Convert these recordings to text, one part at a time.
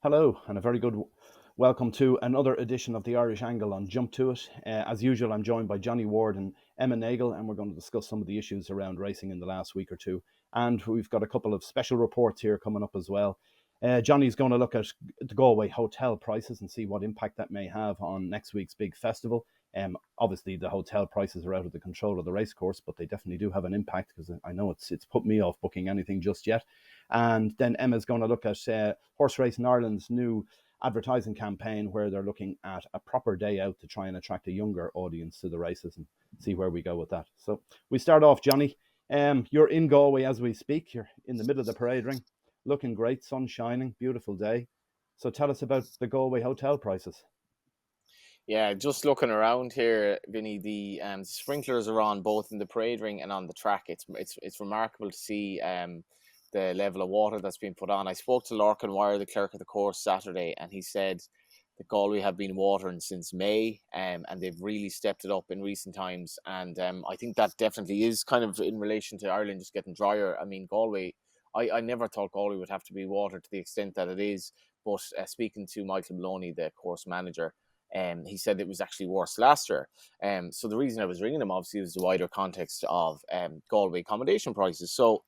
Hello, and a very good welcome to another edition of the Irish Angle on Jump to It. As usual, I'm joined by Johnny Ward and Emma Nagle, and we're going to discuss some of the issues around racing in the last week or two. And we've got a couple of special reports here coming up as well. Johnny's going to look at the Galway hotel prices and see what impact that may have on next week's big festival. Obviously, the hotel prices are out of the control of the racecourse, but they definitely do have an impact because I know it's put me off booking anything just yet. And then Emma's going to look at Horse Racing Ireland's new advertising campaign, where they're looking at a proper day out to try and attract a younger audience to the races and see where we go with that. So we start off, Johnny. You're in Galway as we speak. You're in the middle of the parade ring, looking great, sun shining, beautiful day. So tell us about the Galway hotel prices. Yeah, just looking around here, Vinny, the sprinklers are on both in the parade ring and on the track. It's remarkable to see the level of water that's been put on. I spoke to Lorcan Wire, the clerk of the course, Saturday, and he said that Galway have been watering since May, and they've really stepped it up in recent times. And I think that definitely is kind of in relation to Ireland just getting drier. I mean, Galway, I never thought Galway would have to be watered to the extent that it is. But speaking to Michael Maloney, the course manager, he said it was actually worse last year. So the reason I was ringing him, obviously, was the wider context of Galway accommodation prices. So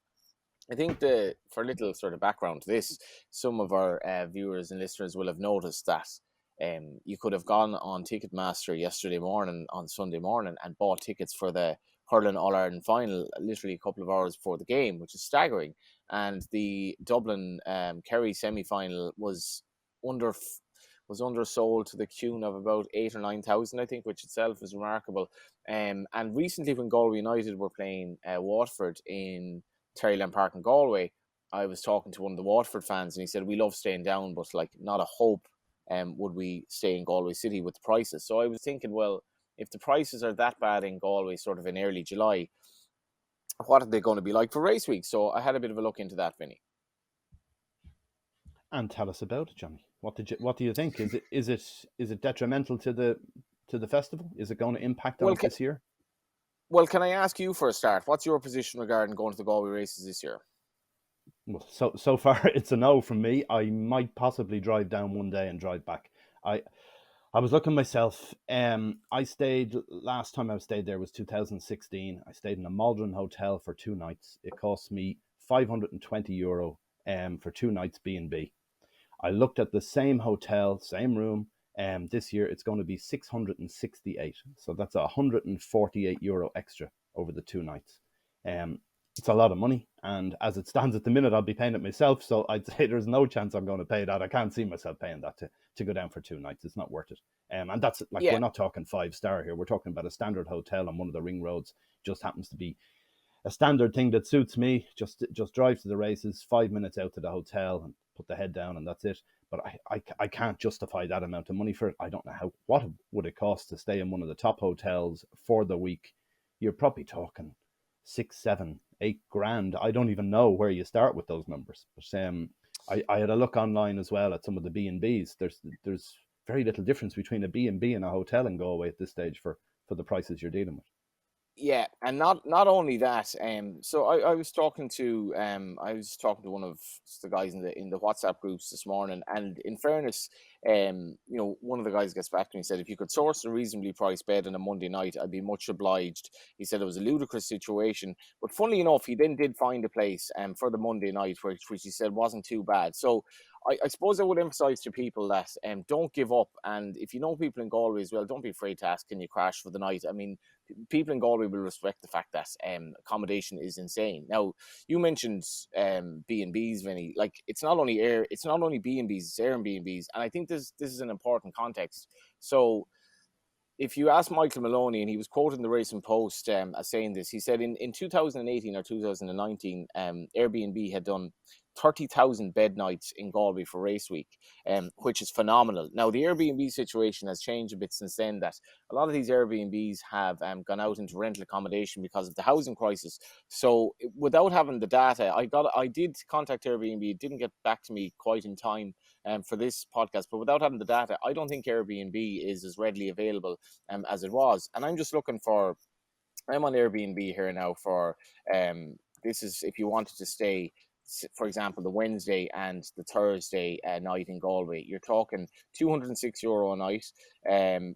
I think for a little sort of background to this, some of our viewers and listeners will have noticed that you could have gone on Ticketmaster yesterday morning, on Sunday morning, and bought tickets for the Hurling All-Ireland final literally a couple of hours before the game, which is staggering. And the Dublin Kerry semi-final was undersold to the tune of about 8,000 or 9,000, I think, which itself is remarkable. And recently, when Galway United were playing Waterford in Terryland Park in Galway, I was talking to one of the Waterford fans, and he said, "We love staying down, but like not a hope would we stay in Galway City with the prices." So I was thinking, well, if the prices are that bad in Galway, sort of in early July, what are they going to be like for race week? So I had a bit of a look into that, Vinny. And tell us about it, Johnny. What do you think? Is it detrimental to the festival? Is it going to impact on it this year? Well, can I ask you for a start? What's your position regarding going to the Galway races this year? Well, so far it's a no from me. I might possibly drive down one day and drive back. I was looking myself. I stayed last time I stayed there was 2016. I stayed in a Maldron hotel for 2 nights. It cost me €520 for 2 nights B&B. I looked at the same hotel, same room. This year it's going to be 668. So that's €148 extra over the 2 nights. It's a lot of money, and as it stands at the minute, I'll be paying it myself. So I'd say there's no chance I'm going to pay that. I can't see myself paying that to go down for 2 nights. It's not worth it. And that's like, We're not talking 5-star here. We're talking about a standard hotel on one of the ring roads. Just happens to be a standard thing that suits me. Just drive to the races, 5 minutes out to the hotel, and put the head down, and that's it. But I can't justify that amount of money for it. I don't know what would it cost to stay in one of the top hotels for the week. You're probably talking 6, 7, 8 grand. I don't even know where you start with those numbers. But I had a look online as well at some of the B&Bs. There's very little difference between a B&B and a hotel in Galway at this stage for the prices you're dealing with. Yeah, and not only that. So I was talking to one of the guys in the WhatsApp groups this morning, and in fairness, one of the guys gets back to me and said, if you could source a reasonably priced bed on a Monday night, I'd be much obliged. He said it was a ludicrous situation, but funnily enough, he then did find a place for the Monday night, which he said wasn't too bad. So I suppose I would emphasize to people that don't give up, and if you know people in Galway as well, don't be afraid to ask, can you crash for the night? I mean, people in Galway will respect the fact that accommodation is insane. Now, you mentioned B&Bs, Vinny. Like, it's not only B&Bs, it's Airbnbs, and I think this is an important context. So if you ask Michael Maloney, and he was quoted in the Racing Post as saying this, he said in 2018 or 2019, Airbnb had done 30,000 bed nights in Galway for race week, which is phenomenal. Now, the Airbnb situation has changed a bit since then, that a lot of these Airbnbs have gone out into rental accommodation because of the housing crisis. So without having the data, I did contact Airbnb. It didn't get back to me quite in time for this podcast, but without having the data, I don't think Airbnb is as readily available as it was. And I'm just looking for, I'm on Airbnb here now for, this is if you wanted to stay for example, the Wednesday and the Thursday night in Galway, you're talking €206 a night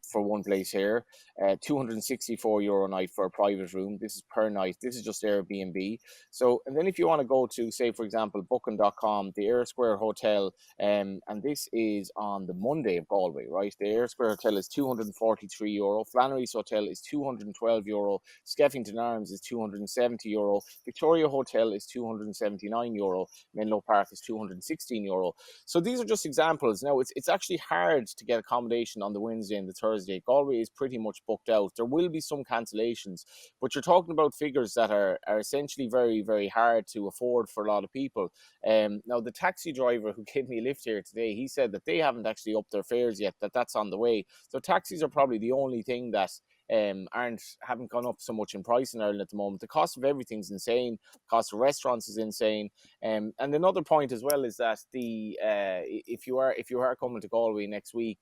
for one place here, €264 a night for a private room. This is per night. This is just Airbnb. So, and then if you want to go to, say, for example, booking.com, the Air Square Hotel, and this is on the Monday of Galway, right? The Air Square Hotel is €243. Flannery's Hotel is €212. Skeffington Arms is €270. Victoria Hotel is €279. Menlo Park is €216. So these are just examples. Now, it's actually hard to get accommodation on the Wednesday and the Thursday. Galway is pretty much booked out. There will be some cancellations, but you're talking about figures that are essentially very, very hard to afford for a lot of people. Now, the taxi driver who gave me a lift here today, he said that they haven't actually upped their fares yet, that's on the way. So taxis are probably the only thing that haven't gone up so much in price in Ireland at the moment. The cost of everything's insane. The cost of restaurants is insane. And another point as well is that if you are coming to Galway next week,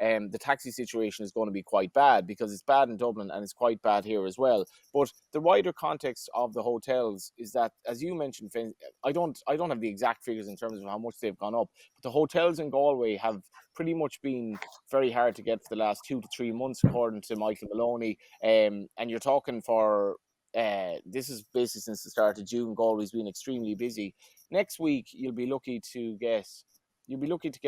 the taxi situation is going to be quite bad, because it's bad in Dublin and it's quite bad here as well. But the wider context of the hotels is that, as you mentioned, Finn, I don't have the exact figures in terms of how much they've gone up, but the hotels in Galway have pretty much been very hard to get for the last 2 to 3 months, according to Michael Maloney. And you're talking for this is basically since the start of June. Galway's been extremely busy. Next week you'll be lucky to get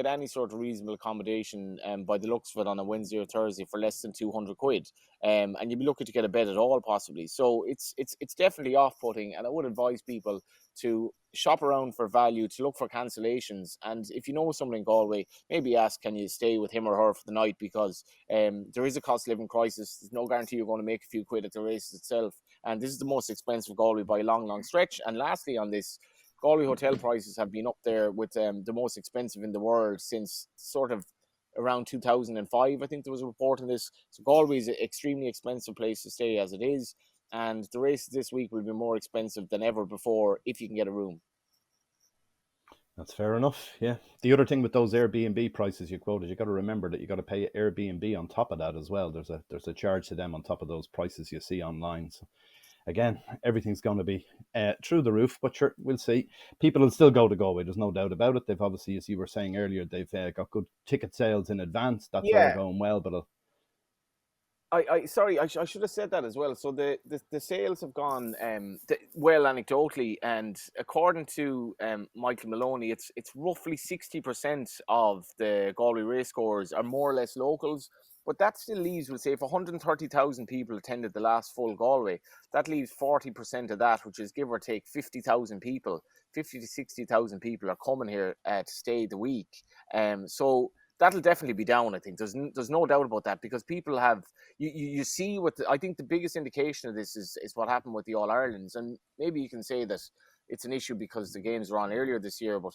any sort of reasonable accommodation by the looks of it on a Wednesday or Thursday for less than £200, and you'll be lucky to get a bed at all, possibly. So it's definitely off-putting, and I would advise people to shop around for value, to look for cancellations, and if you know someone in Galway, maybe ask, can you stay with him or her for the night, because there is a cost of living crisis. There's no guarantee you're going to make a few quid at the races itself, and this is the most expensive Galway by a long stretch. And lastly on this, Galway hotel prices have been up there with the most expensive in the world since sort of around 2005. I think there was a report on this. So Galway is an extremely expensive place to stay as it is, and the races this week will be more expensive than ever before if you can get a room. That's fair enough. Yeah. The other thing with those Airbnb prices you quoted, you got to remember that you got to pay Airbnb on top of that as well. There's a charge to them on top of those prices you see online. So again, everything's going to be through the roof, but sure, we'll see. People will still go to Galway. There's no doubt about it. They've obviously, as you were saying earlier, they've got good ticket sales in advance. That's all going well. But sorry, I should have said that as well. So the sales have gone well anecdotally, and according to Michael Maloney, it's roughly 60% of the Galway racecourse are more or less locals. But that still leaves, we'll say, if 130,000 people attended the last full Galway, that leaves 40% of that, which is give or take 50,000 people. 50 to 60,000 people are coming here to stay the week. So that'll definitely be down, I think. There's no doubt about that, because people have, you see what, I think the biggest indication of this is what happened with the All-Irelands. And maybe you can say that it's an issue because the games were on earlier this year, but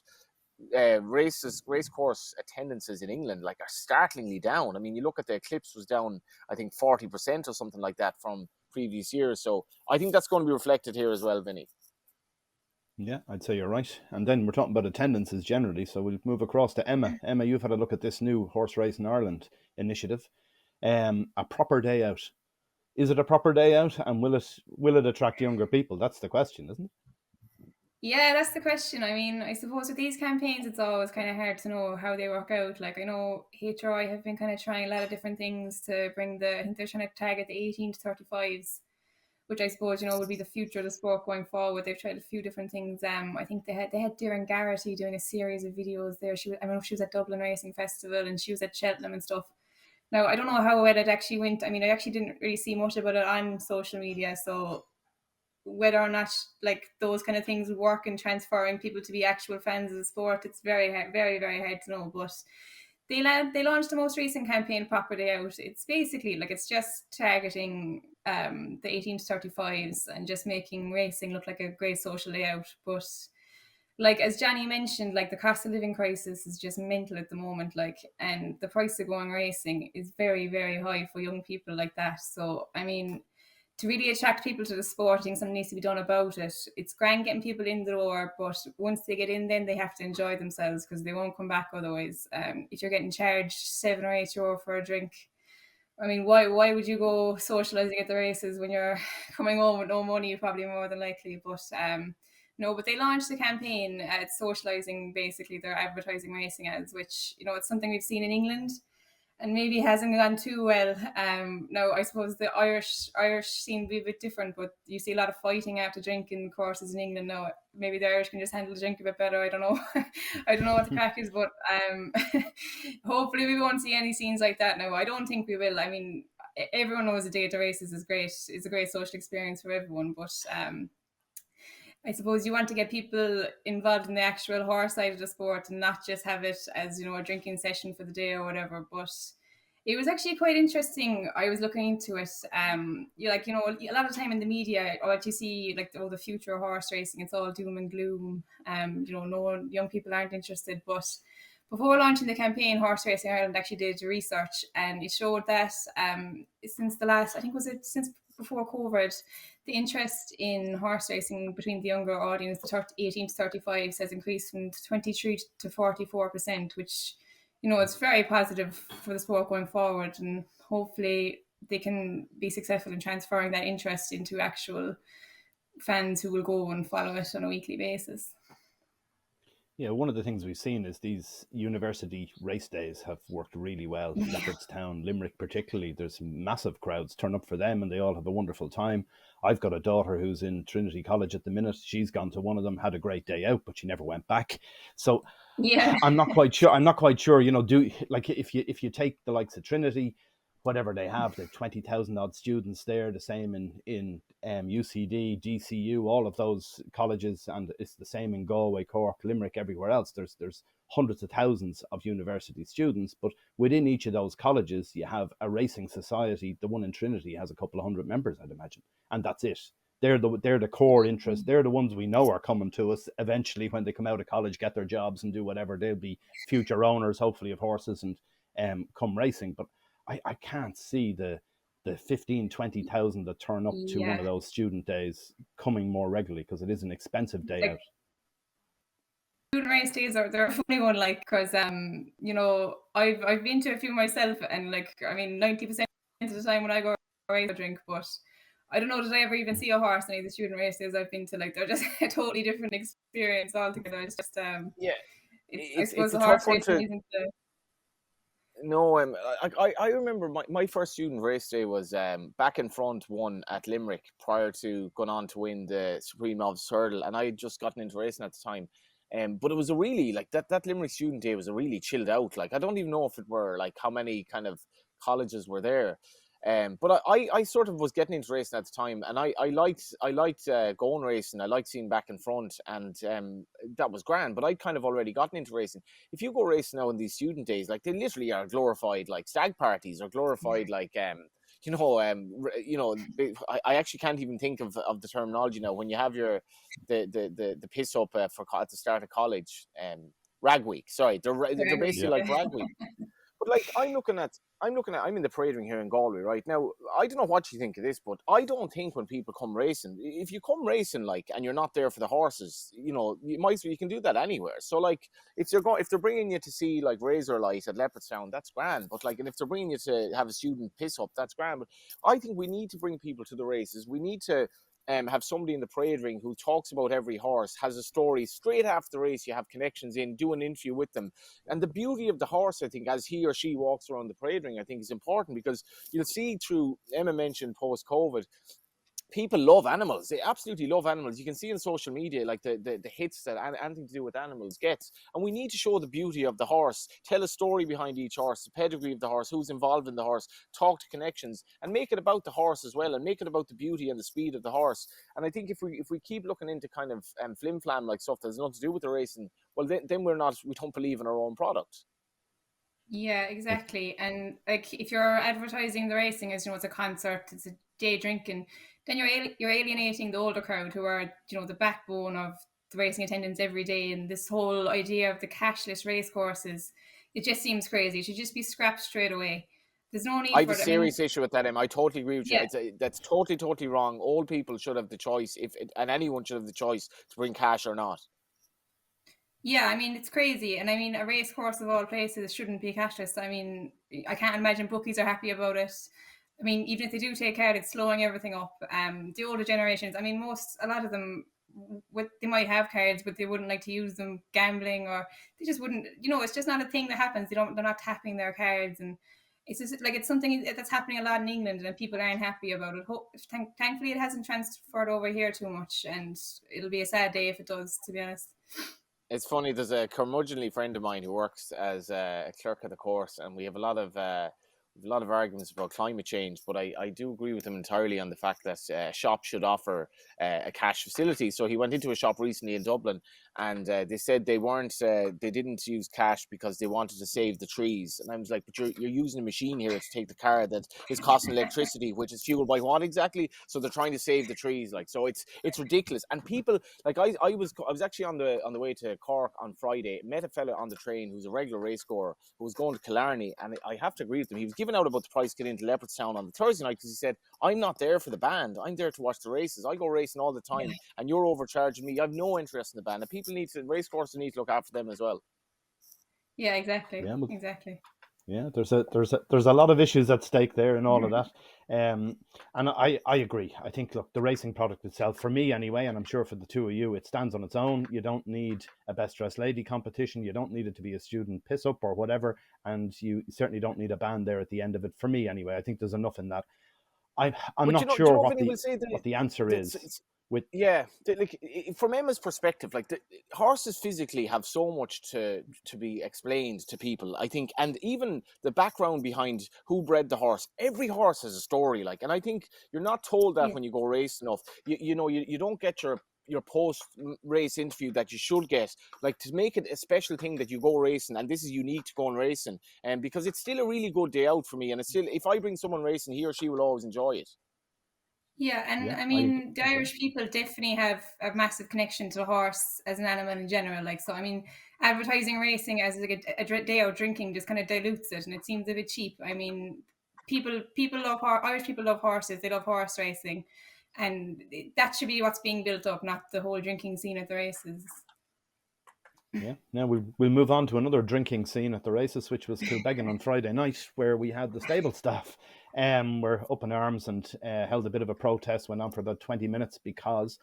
racecourse attendances in England are startlingly down. I mean, you look at the Eclipse was down, I think 40% or something like that from previous years. So I think that's going to be reflected here as well, Vinny. Yeah, I'd say you're right. And then we're talking about attendances generally, so we'll move across to Emma. Emma, you've had a look at this new Horse Race in Ireland initiative. A proper day out. Is it a proper day out, and will it attract younger people? That's the question, isn't it? Yeah, that's the question. I mean, I suppose with these campaigns, it's always kind of hard to know how they work out. I know HRI have been kind of trying a lot of different things to bring I think they're trying to target the 18 to 35s, which I suppose, would be the future of the sport going forward. They've tried a few different things. I think they had Darren Garrity doing a series of videos there. I don't know if she was at Dublin Racing Festival and she was at Cheltenham and stuff. Now, I don't know how well it actually went. I mean, I actually didn't really see much about it on social media, so whether or not those kind of things work in transferring people to be actual fans of the sport, it's very, very, very hard to know. But they launched the most recent campaign, Proper Day Out. It's basically it's just targeting the 18 to 35s and just making racing look like a great social day out. But as Johnny mentioned, the cost of living crisis is just mental at the moment, and the price of going racing is very, very high for young people like that. So I mean, to really attract people to the sport, I think something needs to be done about it. It's grand getting people in the door, but once they get in, then they have to enjoy themselves, because they won't come back otherwise. If you're getting charged €7 or €8 for a drink, I mean, why would you go socialising at the races when you're coming home with no money, probably more than likely? But No, but they launched the campaign at socialising basically their advertising racing ads, which, it's something we've seen in England and maybe hasn't gone too well. Now, I suppose the Irish seem to be a bit different, but you see a lot of fighting after drinking courses in England now. Maybe the Irish can just handle the drink a bit better. I don't know. I don't know what the crack is, but hopefully we won't see any scenes like that now. I don't think we will. I mean, everyone knows a day at the races is great. It's a great social experience for everyone, but I suppose you want to get people involved in the actual horse side of the sport and not just have it as, a drinking session for the day or whatever. But it was actually quite interesting. I was looking into it. A lot of time in the media, what you see, like, the future of horse racing, it's all doom and gloom. No young people aren't interested. But before launching the campaign, Horse Racing Ireland actually did research, and it showed that since before COVID, the interest in horse racing between the younger audience, the 18 to 35, has increased from 23 to 44%, which, it's very positive for the sport going forward. And hopefully they can be successful in transferring that interest into actual fans who will go and follow it on a weekly basis. Yeah, one of the things we've seen is these university race days have worked really well. Leopardstown, Limerick particularly, there's massive crowds turn up for them and they all have a wonderful time. I've got a daughter who's in Trinity College at the minute. She's gone to one of them, had a great day out, but she never went back. So yeah, I'm not quite sure, if you take the likes of Trinity, whatever they have 20,000 odd students there, the same in UCD, GCU, all of those colleges, and it's the same in Galway, Cork, Limerick, everywhere else. There's hundreds of thousands of university students, but within each of those colleges you have a racing society. The one in Trinity has a couple of hundred members, I'd imagine, and that's it. They're the core interest. They're the ones we know are coming to us eventually when they come out of college, get their jobs and do whatever. They'll be future owners, hopefully, of horses and come racing. But I can't see the 15, 20,000 that turn up to one of those student days coming more regularly, because it is an expensive day out. Student race days they're a funny one, because I've been to a few myself, and 90% of the time when I go race I drink, but I don't know, did I ever even see a horse in any of the student race days I've been to? They're just a totally different experience altogether. It's just I suppose the horse racing isn't the... No, I remember my first student race day was back in front one at Limerick prior to going on to win the Supreme Novice Hurdle, and I had just gotten into racing at the time. But it was a really, that Limerick student day was a really chilled out. I don't even know if it were how many kind of colleges were there. But I sort of was getting into racing at the time, and I liked going racing. I liked seeing back in front, and that was grand. But I'd kind of already gotten into racing. If you go racing now in these student days, they literally are glorified stag parties, or glorified I actually can't even think of the terminology now. When you have the piss up at the start of college, rag week. Sorry, they're basically like rag week. But I'm in the parade ring here in Galway right now. I don't know what you think of this, but I don't think when people come racing, if you come racing and you're not there for the horses, you can do that anywhere. So if they're bringing you to see Razor Light at Leopardstown, that's grand. But and if they're bringing you to have a student piss up, that's grand. But I think we need to bring people to the races. We need to have somebody in the parade ring who talks about every horse, has a story straight after the race. You have connections in, do an interview with them. And the beauty of the horse, I think, as he or she walks around the parade ring, I think is important, because you'll see through, Emma mentioned post-COVID, people love animals. They absolutely love animals. You can see in social media the hits that anything to do with animals gets. And we need to show the beauty of the horse, tell a story behind each horse, the pedigree of the horse, who's involved in the horse, talk to connections, and make it about the horse as well, and make it about the beauty and the speed of the horse. And I think if we keep looking into kind of flim-flam stuff that has nothing to do with the racing, well then we don't believe in our own product. Yeah, exactly. And if you're advertising the racing as it's a concert, it's a day drinking, then you're alienating the older crowd, who are the backbone of the racing attendance every day. And this whole idea of the cashless race courses, it just seems crazy. It should just be scrapped straight away. There's no need. I have a serious issue with that, Em. I totally agree with you. That's totally wrong. Old people should have the choice, and anyone should have the choice to bring cash or not. Yeah, it's crazy. And a race course of all places shouldn't be cashless. I can't imagine bookies are happy about it. Even if they do take card, it's slowing everything up. The older generations, a lot of them they might have cards, but they wouldn't like to use them gambling, or they just wouldn't. It's just not a thing that happens. They're not tapping their cards, and it's just like it's something that's happening a lot in England, and people aren't happy about it. Thankfully, it hasn't transferred over here too much, and it'll be a sad day if it does, to be honest. It's funny, there's a curmudgeonly friend of mine who works as a clerk at the course, and we have a lot of arguments about climate change, but I do agree with him entirely on the fact that shops should offer a cash facility. So he went into a shop recently in Dublin, and they said they didn't use cash because they wanted to save the trees. And I was like, but you're using a machine here to take the car that is costing electricity, which is fueled by what exactly? So they're trying to save the trees, like, so it's ridiculous. And people, like, I was actually on the way to Cork on Friday, met a fella on the train who's a regular race goer who was going to Killarney, and I have to agree with him. He was giving out about the price to get into Leopardstown on the Thursday night because he said, I'm not there for the band, I'm there to watch the races. I go racing all the time, and you're overcharging me. I have no interest in the band, and people race courses need to look after them as well. Yeah, exactly. Exactly. Yeah, there's a lot of issues at stake there and all of that. And I agree. I think, look, the racing product itself, for me anyway, and I'm sure for the two of you, it stands on its own. You don't need a best dressed lady competition. You don't need it to be a student piss up or whatever. And you certainly don't need a band there at the end of it. For me anyway, I think there's enough in that. I'm not sure what the answer is. From Emma's perspective, like, the horses physically have so much to be explained to people, I think, and even the background behind who bred the horse. Every horse has a story, like, and I think you're not told that when you go race enough. You don't get your post race interview that you should get, like, to make it a special thing that you go racing, and this is unique to going racing, and because it's still a really good day out for me, and it's still, if I bring someone racing, he or she will always enjoy it. Yeah, and I mean, the Irish people definitely have a massive connection to the horse as an animal in general. Like, so I mean, advertising racing as like a day out drinking just kind of dilutes it, and it seems a bit cheap. I mean, people love Irish people love horses. They love horse racing, and that should be what's being built up, not the whole drinking scene at the races. Yeah. Now we'll move on to another drinking scene at the races, which was Kilbeggan on Friday night, where we had the stable staff were up in arms and held a bit of a protest, went on for about 20 minutes because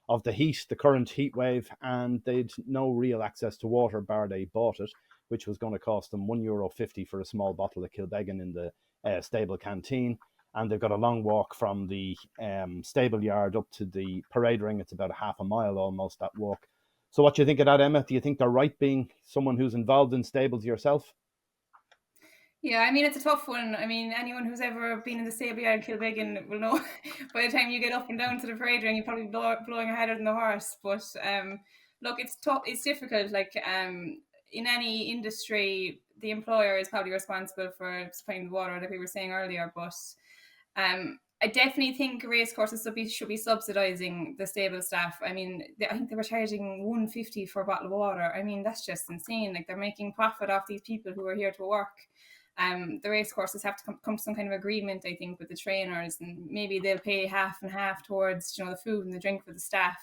of the heat, the current heat wave, and they'd no real access to water bar they bought it, which was going to cost them €1.50 for a small bottle of Kilbeggan in the stable canteen. And they've got a long walk from the stable yard up to the parade ring. It's about a half a mile almost, that walk. So what do you think of that, Emma? Do you think they're right, being someone who's involved in stables yourself? Yeah, I mean, it's a tough one. I mean, anyone who's ever been in the stable yard in Kilbeggan will know by the time you get up and down to the parade ring, you're probably blowing harder than the horse. But look, it's tough. It's difficult. Like, in any industry, the employer is probably responsible for supplying the water, like we were saying earlier. But I definitely think race courses should be subsidising the stable staff. I mean, I think they were charging $1.50 for a bottle of water. I mean, that's just insane. Like, they're making profit off these people who are here to work. The race courses have to come to some kind of agreement, I think, with the trainers, and maybe they'll pay half and half towards, the food and the drink for the staff.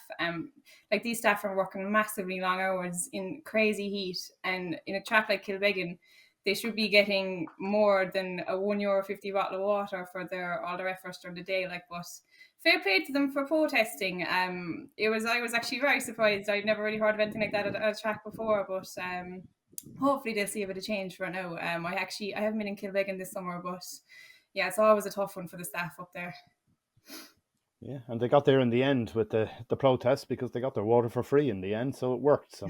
Like, these staff are working massively long hours in crazy heat, and in a track like Kilbeggan, they should be getting more than a €1.50 bottle of water for all their efforts during the day. Like, but fair play to them for protesting. I was actually very surprised. I'd never really heard of anything like that at a track before, but hopefully they'll see a bit of change for now. I haven't been in Kilbeggan this summer, but yeah, it's always a tough one for the staff up there. Yeah, and they got there in the end with the protest because they got their water for free in the end, so it worked. So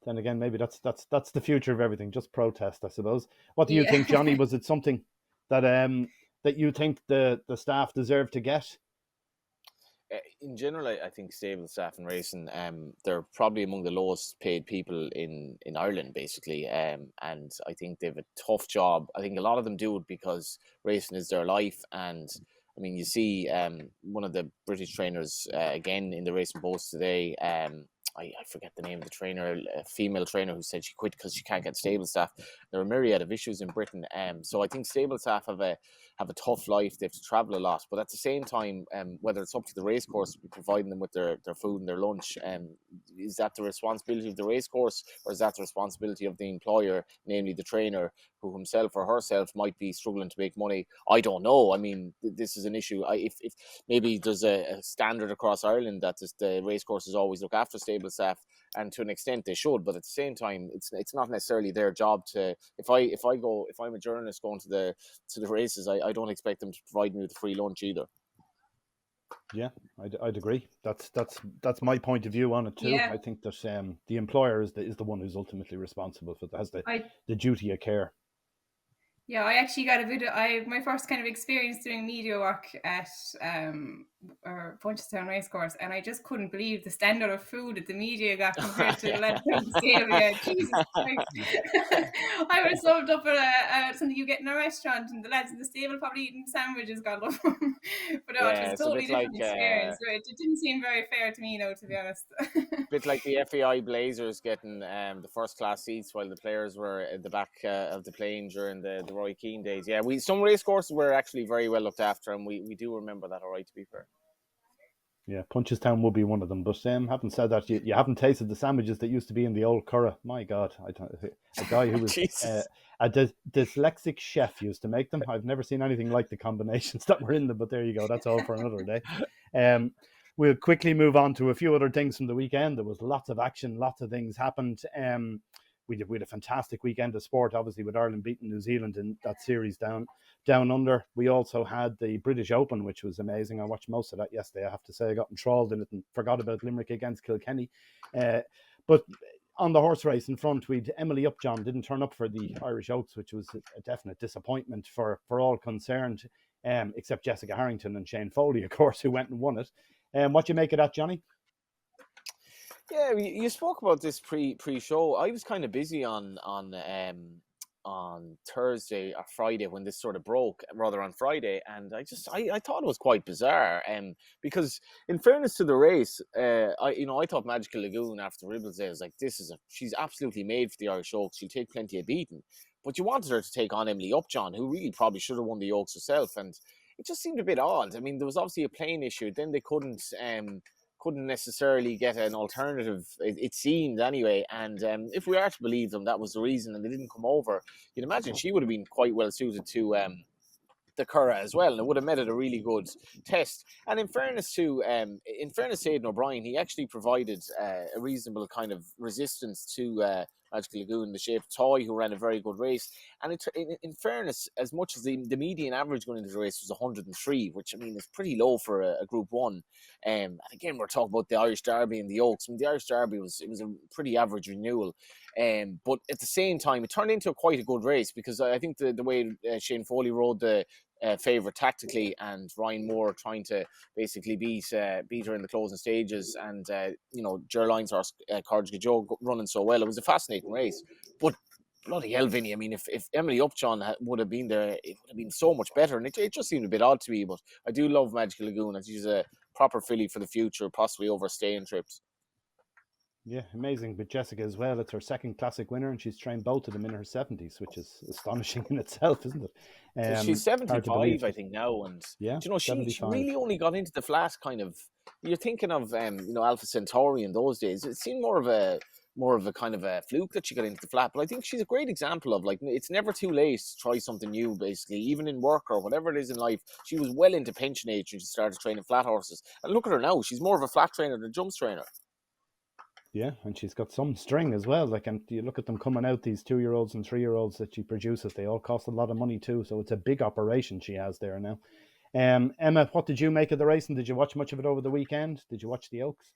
then again, maybe that's the future of everything, just protest, I suppose. What do you think, Johnny? Was it something that that you think the staff deserve to get? In general, I think stable staff and racing, they're probably among the lowest paid people in Ireland, basically. And I think they have a tough job. I think a lot of them do it because racing is their life. And I mean, you see one of the British trainers, again, in the racing post today, I forget the name of the trainer, a female trainer who said she quit because she can't get stable staff. There are a myriad of issues in Britain. So I think stable staff have a tough life. They have to travel a lot. But at the same time, whether it's up to the racecourse to be providing them with their food and their lunch, is that the responsibility of the racecourse, or is that the responsibility of the employer, namely the trainer, who himself or herself might be struggling to make money? I don't know. I mean, this is an issue. If maybe there's a standard across Ireland that the racecourses always look after stable staff, and to an extent they should, but at the same time, it's not necessarily their job to. If I'm a journalist going to the races, I don't expect them to provide me with a free lunch either. Yeah, I'd agree. That's my point of view on it too. Yeah. I think that the employer is the one who's ultimately responsible for that, has the duty of care. Yeah, I actually got a bit. My first kind of experience doing media work at Punchestown Racecourse, and I just couldn't believe the standard of food that the media got compared to the lads on the stable. Yeah, Jesus Christ! I would have summed up at something you get in a restaurant, and the lads in the stable probably eating sandwiches. God love them. But no, it was a totally different experience. It didn't seem very fair to me, though, to be honest. A bit like the FAI Blazers getting the first class seats while the players were at the back of the plane during the Roy Keane days. Yeah, some race courses were actually very well looked after, and we do remember that, all right, to be fair. Yeah, Punchestown would be one of them. But having said that, you haven't tasted the sandwiches that used to be in the old Curragh. My God, a guy who was a dyslexic chef used to make them. I've never seen anything like the combinations that were in them, but there you go. That's all for another day. We'll quickly move on to a few other things from the weekend. There was lots of action, lots of things happened. We had a fantastic weekend of sport, obviously, with Ireland beating New Zealand in that series down under. We also had the British Open, which was amazing. I watched most of that yesterday. I have to say, I got enthralled in it and forgot about Limerick against Kilkenny. But on the horse race in front, we'd Emily Upjohn didn't turn up for the Irish Oaks, which was a definite disappointment for all concerned, except Jessica Harrington and Shane Foley, of course, who went and won it. What do you make of that, Johnny? Yeah, you spoke about this pre-show. I was kind of busy on Thursday or Friday when this sort of broke, rather on Friday, and I thought it was quite bizarre. Because in fairness to the race, I thought Magical Lagoon after Ribbles Day was like, she's absolutely made for the Irish Oaks. She'll take plenty of beating, but you wanted her to take on Emily Upjohn, who really probably should have won the Oaks herself, and it just seemed a bit odd. I mean, there was obviously a plane issue. Then they couldn't necessarily get an alternative, it seemed anyway, and if we are to believe them, that was the reason, and they didn't come over. You'd imagine she would have been quite well suited to the Curragh as well, and it would have made it a really good test. And in fairness to Aidan O'Brien, he actually provided a reasonable kind of resistance to Magical Lagoon in the shape of Toy, who ran a very good race. And in fairness, as much as the median average going into the race was 103, which I mean is pretty low for a Group 1. And again, we're talking about the Irish Derby and the Oaks. I mean, the Irish Derby was a pretty average renewal. But at the same time, it turned into quite a good race, because I think the way Shane Foley rode the favourite tactically, and Ryan Moore trying to basically beat her in the closing stages, and Gerline's horse Courage Joe running so well. It was a fascinating race, but bloody hell, Vinny, I mean, if Emily Upjohn would have been there, it would have been so much better, and it just seemed a bit odd to me. But I do love Magical Lagoon, and she's a proper filly for the future, possibly overstaying trips. Yeah, amazing. But Jessica as well, it's her second classic winner, and she's trained both of them in her 70s, which is astonishing in itself, isn't it? She's 75, I think, now, and yeah, she really only got into the flat kind of. You're thinking of Alpha Centauri in those days. It seemed more of a kind of a fluke that she got into the flat, but I think she's a great example of, like, it's never too late to try something new, basically, even in work or whatever it is in life. She was well into pension age when she started training flat horses, and look at her now, she's more of a flat trainer than a jumps trainer. Yeah, and she's got some string as well. Like, and you look at them coming out, these 2-year-olds and 3-year-olds that she produces, they all cost a lot of money too, so it's a big operation she has there now. Emma, what did you make of the race, and did you watch much of it over the weekend? Did you watch the Oaks?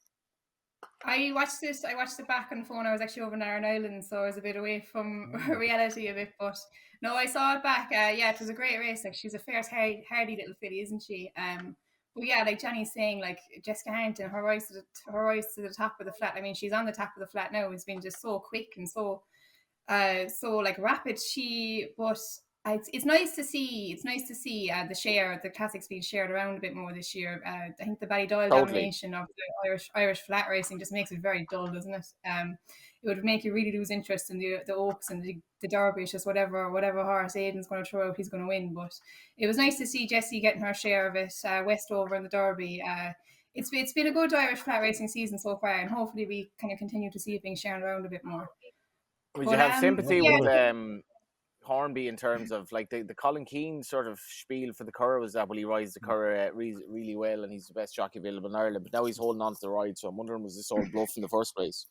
I watched it back on the phone. I was actually over in Iron Island, so I was a bit away from reality a bit. But no, I saw it back. Yeah, it was a great race. Like, she's a fierce, hardy little filly, isn't she? But yeah, like Johnny's saying, like Jessica Harrington, her rise to the top of the flat. I mean, she's on the top of the flat now. It's been just so quick and so like rapid. But it's nice to see. It's nice to see the classics being shared around a bit more this year. I think the Ballydoyle Totally. domination of the Irish flat racing just makes it very dull, doesn't it? It would make you really lose interest in the Oaks and the Derby. It's just whatever horse Aidan's going to throw out, he's going to win. But it was nice to see Jessie getting her share of it. Westover in the Derby. It's been a good Irish flat racing season so far, and hopefully we kind of continue to see it being shared around a bit more. Would But, you have sympathy yeah, with Hornby in terms of like the Colin Keane sort of spiel for the Curragh was that, well, he rides the Curragh really well and he's the best jockey available in Ireland, but now he's holding on to the ride, so I'm wondering, was this all bluff in the first place?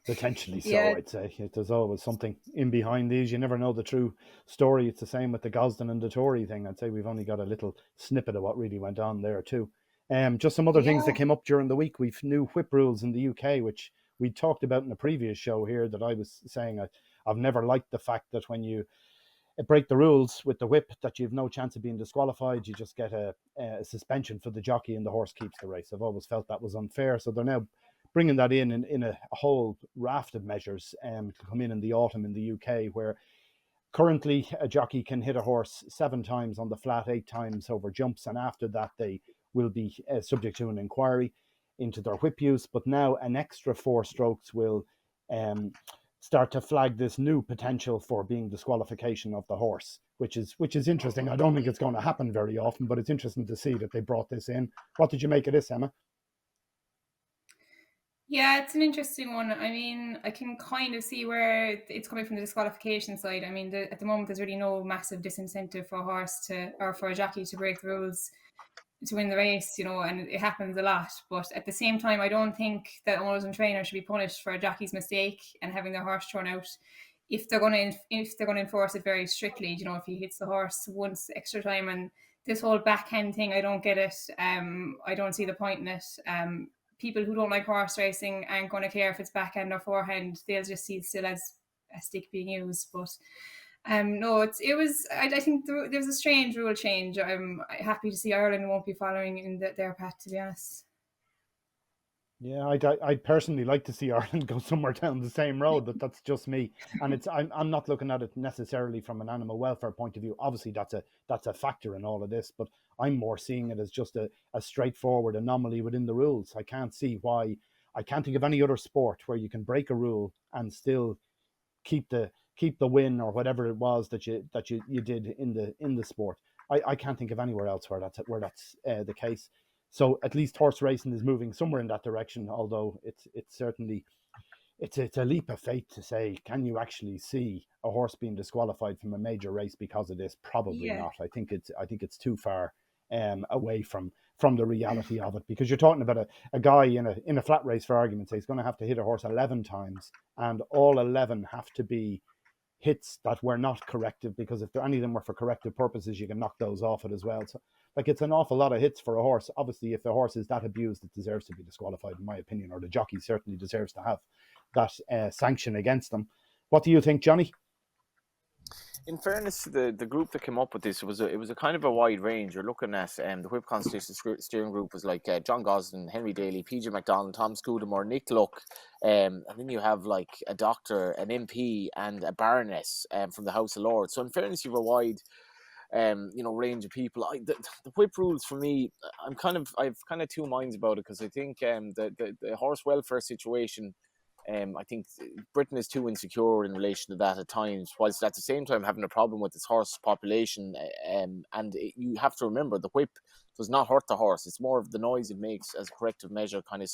Potentially so, Yeah. I'd say. There's always something in behind these. You never know the true story. It's the same with the Gosden and the Tory thing. I'd say we've only got a little snippet of what really went on there too. Just some other things that came up during the week. We've new whip rules in the UK, which we talked about in a previous show here, that I was saying I've never liked the fact that when you break the rules with the whip, that you've no chance of being disqualified. You just get a suspension for the jockey and the horse keeps the race. I've always felt that was unfair. So they're now bringing that in a whole raft of measures to come in the autumn in the UK, where currently a jockey can hit a horse 7 times on the flat, 8 times over jumps, and after that they will be subject to an inquiry into their whip use. But now an extra 4 strokes will start to flag this new potential for being disqualification of the horse, which is interesting. I don't think it's going to happen very often, but it's interesting to see that they brought this in. What did you make of this, Emma? Yeah, it's an interesting one. I mean, I can kind of see where it's coming from the disqualification side. I mean, at the moment, there's really no massive disincentive for a horse or for a jockey to break the rules to win the race, and it happens a lot. But at the same time, I don't think that owners and trainers should be punished for a jockey's mistake and having their horse thrown out if they're going to enforce it very strictly. If he hits the horse once extra time, and this whole backhand thing, I don't get it. I don't see the point in it. People who don't like horse racing aren't going to care if it's backhand or forehand. They'll just see it still as a stick being used. But no, it was. I think there was a strange rule change. I'm happy to see Ireland won't be following in their path, to be honest. Yeah, I'd personally like to see Ireland go somewhere down the same road, but that's just me. And I'm not looking at it necessarily from an animal welfare point of view. Obviously, that's a factor in all of this, but I'm more seeing it as just a straightforward anomaly within the rules. I can't see why. I can't think of any other sport where you can break a rule and still keep the win or whatever it was that you did in the sport. I can't think of anywhere else where that's the case. So at least horse racing is moving somewhere in that direction, although it's certainly it's a leap of faith to say, can you actually see a horse being disqualified from a major race because of this? Probably not. I think it's too far away from the reality of it, because you're talking about a guy in a flat race, for argument's sake, he's going to have to hit a horse 11 times, and all 11 have to be hits that were not corrective, because if any of them were for corrective purposes, you can knock those off it as well. So it's an awful lot of hits for a horse. Obviously, if the horse is that abused, it deserves to be disqualified, in my opinion, or the jockey certainly deserves to have that sanction against them. What do you think, Johnny? In fairness to the group that came up with this, it was a kind of a wide range. You're looking at the Whip Constitution Steering Group was like John Gosden, Henry Daly, PJ MacDonald, Tom Scudamore, Nick Luck, and then you have like a doctor, an MP, and a baroness from the House of Lords. So in fairness, you have a wide range of people. The whip rules for me, I've kind of two minds about it, because I think the horse welfare situation, I think Britain is too insecure in relation to that at times, whilst at the same time having a problem with its horse population. You have to remember, the whip does not hurt the horse. It's more of the noise it makes as a corrective measure, kind of,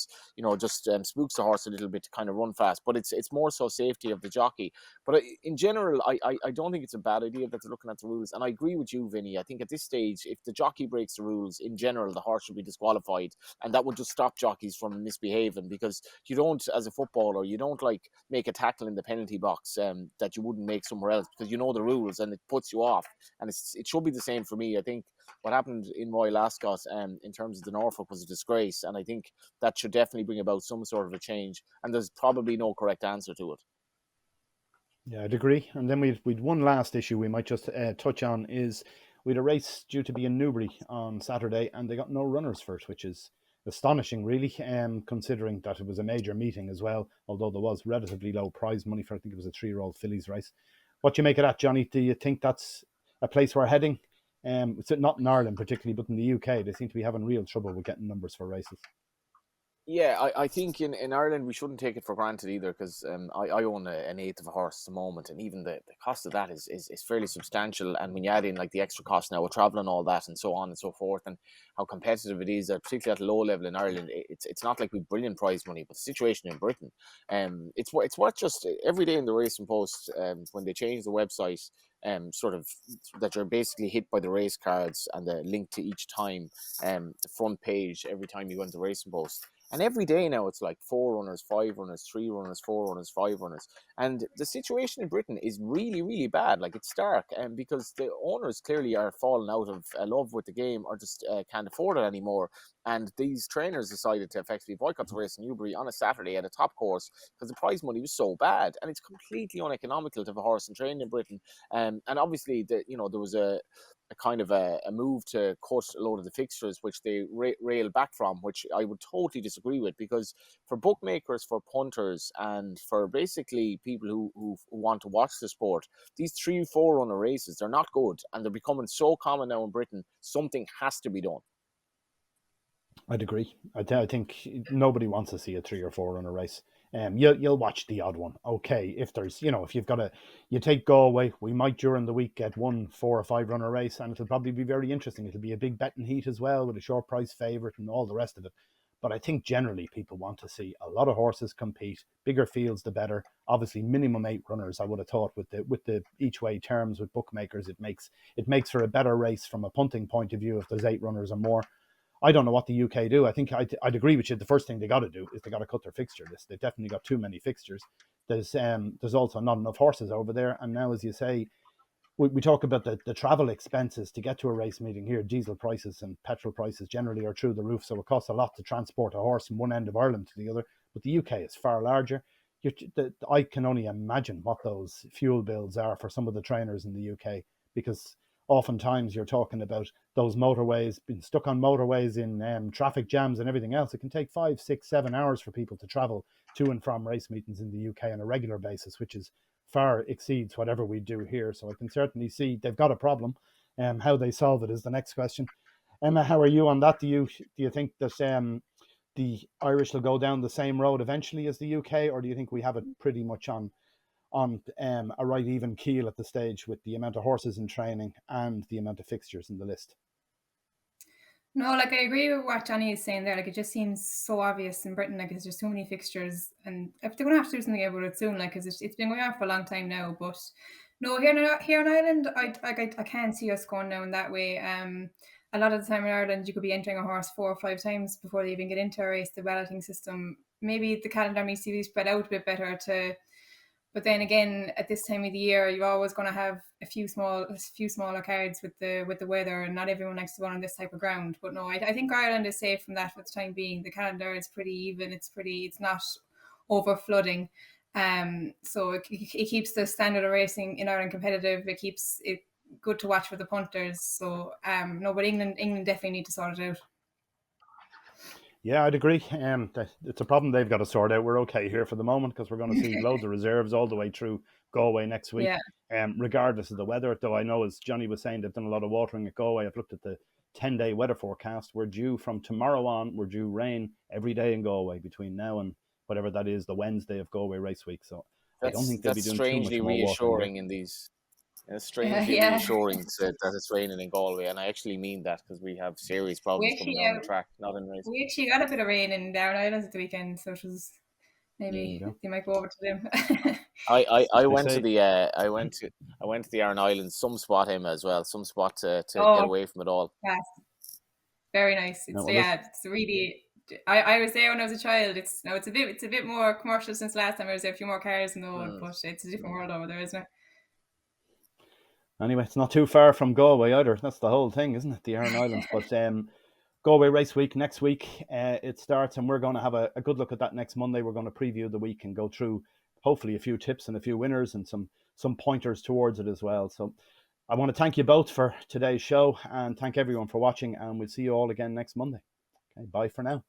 just spooks the horse a little bit to kind of run fast. But it's more so safety of the jockey. But in general, I don't think it's a bad idea that they're looking at the rules. And I agree with you, Vinny. I think at this stage, if the jockey breaks the rules, in general, the horse should be disqualified. And that would just stop jockeys from misbehaving, because you don't, as a footballer, you don't like make a tackle in the penalty box that you wouldn't make somewhere else, because you know the rules and it puts you off. And it should be the same for me. I think what happened in Royal Ascot in terms of the Norfolk was a disgrace, and I think that should definitely bring about some sort of a change, and there's probably no correct answer to it. Yeah, I'd agree. And then we'd one last issue we might just touch on is we had a race due to be in Newbury on Saturday, and they got no runners for it, which is astonishing, really, considering that it was a major meeting as well, although there was relatively low prize money for, I think it was a 3-year-old fillies race. What do you make of that, Johnny? Do you think that's a place we're heading? It's not in Ireland particularly, but in the UK, they seem to be having real trouble with getting numbers for races. Yeah, I think in Ireland we shouldn't take it for granted either, because I own an eighth of a horse at the moment, and even the cost of that is fairly substantial. And when you add in like the extra cost now with travel and all that, and so on and so forth, and how competitive it is, particularly at a low level in Ireland, it's not like we've brilliant prize money, but the situation in Britain, it's worth just every day in the Racing Post, when they change the website, sort of that you're basically hit by the race cards and the link to each time, the front page every time you go into Racing Post. And every day now it's like 4 runners, 5 runners, 3 runners, 4 runners, 5 runners. And the situation in Britain is really, really bad. Like, it's stark. And because the owners clearly are falling out of love with the game, or just can't afford it anymore. And these trainers decided to effectively boycott the race in Newbury on a Saturday at a top course because the prize money was so bad. And it's completely uneconomical to have a horse and train in Britain. And obviously, there was a kind of a move to cut a load of the fixtures, which they railed back from, which I would totally disagree with, because for bookmakers, for punters, and for basically people who want to watch the sport, these 3-4 runner races, they're not good, and they're becoming so common now in Britain. Something has to be done. I'd agree. I think nobody wants to see a 3 or 4 runner race. You'll watch the odd one. Okay, if there's, if you've got you take Galway, we might during the week get 1 4 or 5 runner race, and it'll probably be very interesting. It'll be a big betting heat as well, with a short price favourite and all the rest of it. But I think generally people want to see a lot of horses compete. Bigger fields, the better. Obviously, minimum 8 runners. I would have thought with the each way terms with bookmakers, it makes for a better race from a punting point of view if there's 8 runners or more. I don't know what the UK do. I think I'd agree with you. The first thing they got to do is they got to cut their fixture list. They've definitely got too many fixtures. There's also not enough horses over there. And now, as you say, we talk about the travel expenses to get to a race meeting here. Diesel prices and petrol prices generally are through the roof. So it costs a lot to transport a horse from one end of Ireland to the other. But the UK is far larger. I can only imagine what those fuel bills are for some of the trainers in the UK, because oftentimes you're talking about those motorways, being stuck on motorways in traffic jams and everything else. It can take 5, 6, 7 hours for people to travel to and from race meetings in the UK on a regular basis, which is far exceeds whatever we do here. So I can certainly see they've got a problem. How they solve it is the next question. Emma, how are you on that? Do you think that the Irish will go down the same road eventually as the UK, or do you think we have it pretty much on a right even keel at the stage with the amount of horses in training and the amount of fixtures in the list? No, like, I agree with what Johnny is saying there. Like, it just seems so obvious in Britain, like, there's just so many fixtures, and if they're going to have to do something about it soon, like, because it's been going on for a long time now. But no, here in Ireland, I can't see us going down that way. A lot of the time in Ireland, you could be entering a horse 4 or 5 times before they even get into a race. The balloting system, maybe the calendar needs to be spread out a bit better but then again, at this time of the year, you're always going to have a few smaller cards with the weather, and not everyone likes to run on this type of ground. But no, I think Ireland is safe from that for the time being. The calendar is pretty even. It's not over flooding. So it keeps the standard of racing in Ireland competitive. It keeps it good to watch for the punters. So no, but England definitely need to sort it out. Yeah, I'd agree. It's a problem they've got to sort out. We're okay here for the moment because we're going to see loads of reserves all the way through Galway next week. Yeah. Regardless of the weather, though, I know, as Johnny was saying, they've done a lot of watering at Galway. I've looked at the 10-day weather forecast. We're due from tomorrow on. We're due rain every day in Galway between now and whatever that is, the Wednesday of Galway race week. So I don't think they'll be doing too much more strangely reassuring in these. It's strangely reassuring that it's raining in Galway, and I actually mean that because we have serious problems coming down the track, not in race. We actually got a bit of rain in Down Islands at the weekend, so it was maybe they might go over to them. I went to the Aran Islands, some spot Emma as well, some spot to get away from it all. Yes, very nice. It's really. I was there when I was a child. It's a bit more commercial since last time I was there. A few more cars and all, but it's a different world over there, isn't it? Anyway, it's not too far from Galway either. That's the whole thing, isn't it? The Aran Islands. But Galway race week next week, it starts, and we're going to have a good look at that next Monday. We're going to preview the week and go through hopefully a few tips and a few winners and some pointers towards it as well. So I want to thank you both for today's show and thank everyone for watching, and we'll see you all again next Monday. Okay, bye for now.